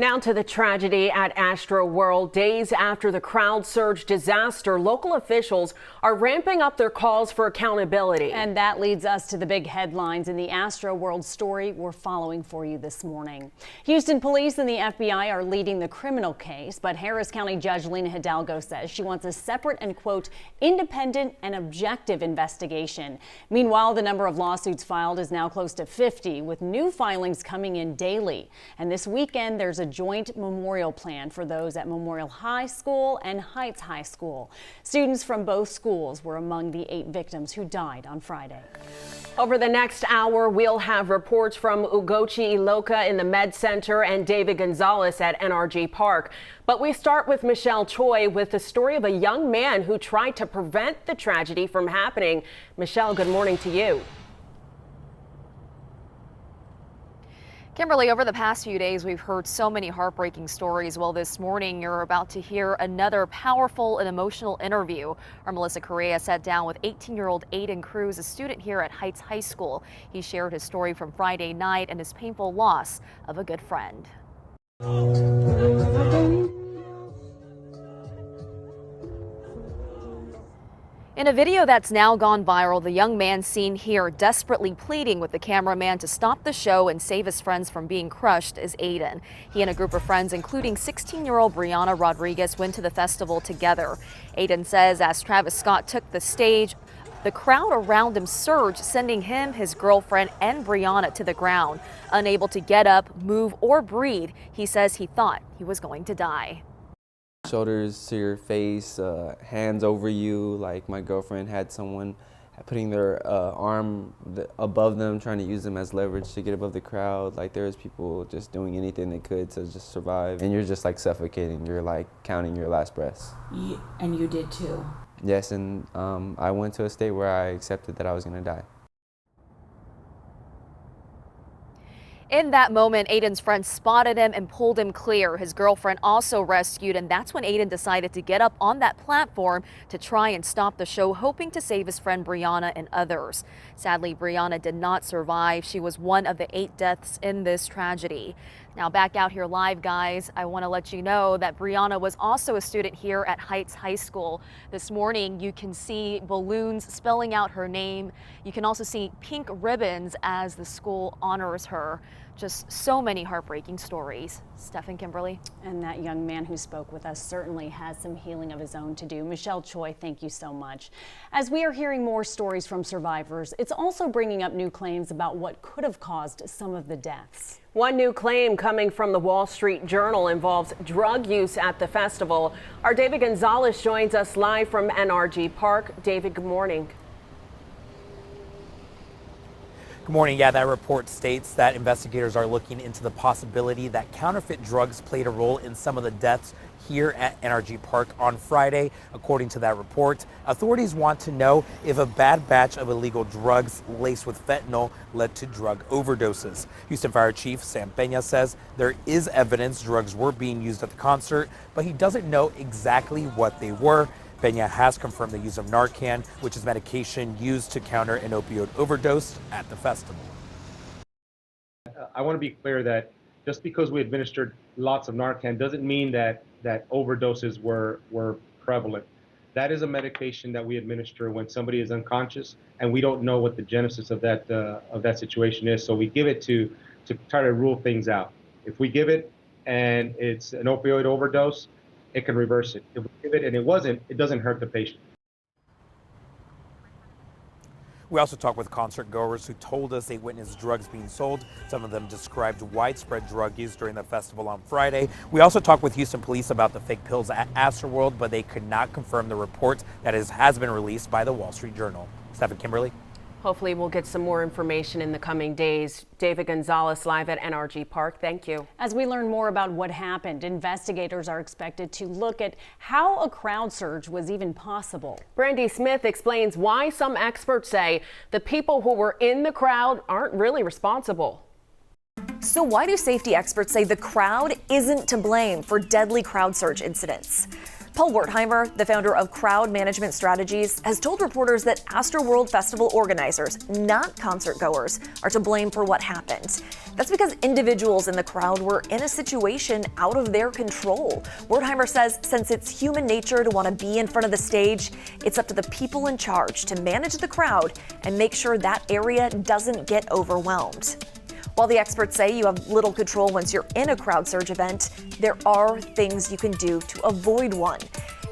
Now to the tragedy at Astroworld. Days after the crowd surge disaster, local officials are ramping up their calls for accountability. And that leads us to the big headlines in the Astroworld story we're following for you this morning. Houston police and the FBI are leading the criminal case, but Harris County Judge Lena Hidalgo says she wants a separate and, quote, independent and objective investigation. Meanwhile, the number of lawsuits filed is now close to 50, with new filings coming in daily. And this weekend, there's a joint memorial plan for those at Memorial High School and Heights High School. Students from both schools were among the 8 victims who died on Friday. Over the next hour, we'll have reports from Ugochi Iloka in the Med Center and David Gonzalez at NRG Park. But we start with Michelle Choi with the story of a young man who tried to prevent the tragedy from happening. Michelle, good morning to you. Kimberly, over the past few days, we've heard so many heartbreaking stories. Well, this morning, you're about to hear another powerful and emotional interview. Our Melissa Correa sat down with 18-year-old Ayden Cruz, a student here at Heights High School. He shared his story from Friday night and his painful loss of a good friend. In a video that's now gone viral, the young man seen here desperately pleading with the cameraman to stop the show and save his friends from being crushed is Ayden. He and a group of friends, including 16-year-old Brianna Rodriguez, went to the festival together. Ayden says as Travis Scott took the stage, the crowd around him surged, sending him, his girlfriend, and Brianna to the ground. Unable to get up, move, or breathe, he says he thought he was going to die. Shoulders to your face, hands over you, like my girlfriend had someone putting their arm above them, trying to use them as leverage to get above the crowd. Like there was people just doing anything they could to just survive. And you're just like suffocating, you're like counting your last breaths. And you did too? Yes, and I went to a state where I accepted that I was gonna die. In that moment, Ayden's friend spotted him and pulled him clear. His girlfriend also rescued, and that's when Ayden decided to get up on that platform to try and stop the show, hoping to save his friend Brianna and others. Sadly, Brianna did not survive. She was one of the 8 deaths in this tragedy. Now back out here live, guys, I want to let you know that Brianna was also a student here at Heights High School. This morning, you can see balloons spelling out her name. You can also see pink ribbons as the school honors her. Just so many heartbreaking stories. Steph and Kimberly. And that young man who spoke with us certainly has some healing of his own to do. Michelle Choi, thank you so much. As we are hearing more stories from survivors, it's also bringing up new claims about what could have caused some of the deaths. One new claim coming from the Wall Street Journal involves drug use at the festival. Our David Gonzalez joins us live from NRG Park. David, good morning. Good morning. Yeah, that report states that investigators are looking into the possibility that counterfeit drugs played a role in some of the deaths here at NRG Park on Friday. According to that report, authorities want to know if a bad batch of illegal drugs laced with fentanyl led to drug overdoses. Houston Fire Chief Sam Peña says there is evidence drugs were being used at the concert, but he doesn't know exactly what they were. Peña has confirmed the use of Narcan, which is medication used to counter an opioid overdose at the festival. I want to be clear that just because we administered lots of Narcan doesn't mean that overdoses were prevalent. That is a medication that we administer when somebody is unconscious, and we don't know what the genesis of that situation is. So we give it to try to rule things out. If we give it and it's an opioid overdose, it can reverse it. If we give it and it wasn't, it doesn't hurt the patient. We also talked with concert goers who told us they witnessed drugs being sold. Some of them described widespread drug use during the festival on Friday. We also talked with Houston police about the fake pills at Astroworld, but they could not confirm the report that has been released by the Wall Street Journal. Steph and Kimberly. Hopefully we'll get some more information in the coming days. David Gonzalez live at NRG Park. Thank you. As we learn more about what happened, investigators are expected to look at how a crowd surge was even possible. Brandy Smith explains why some experts say the people who were in the crowd aren't really responsible. So why do safety experts say the crowd isn't to blame for deadly crowd surge incidents? Paul Wertheimer, the founder of Crowd Management Strategies, has told reporters that Astroworld Festival organizers, not concert goers, are to blame for what happened. That's because individuals in the crowd were in a situation out of their control. Wertheimer says since it's human nature to want to be in front of the stage, it's up to the people in charge to manage the crowd and make sure that area doesn't get overwhelmed. While the experts say you have little control once you're in a crowd surge event, there are things you can do to avoid one.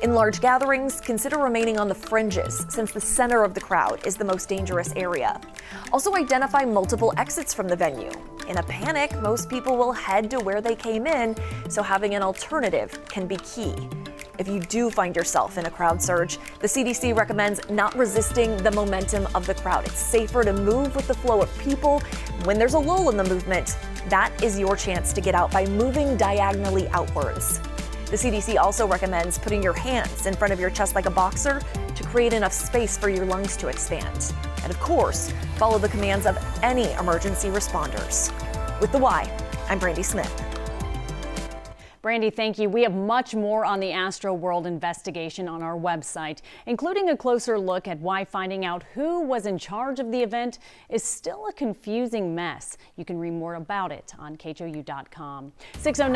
In large gatherings, consider remaining on the fringes, since the center of the crowd is the most dangerous area. Also, identify multiple exits from the venue. In a panic, most people will head to where they came in, so having an alternative can be key. If you do find yourself in a crowd surge, the CDC recommends not resisting the momentum of the crowd. It's safer to move with the flow of people. When there's a lull in the movement, that is your chance to get out by moving diagonally outwards. The CDC also recommends putting your hands in front of your chest like a boxer to create enough space for your lungs to expand. And of course, follow the commands of any emergency responders. With The Why, I'm Brandy Smith. Brandy, thank you. We have much more on the Astroworld investigation on our website, including a closer look at why finding out who was in charge of the event is still a confusing mess. You can read more about it on KHOU.com. 6:09.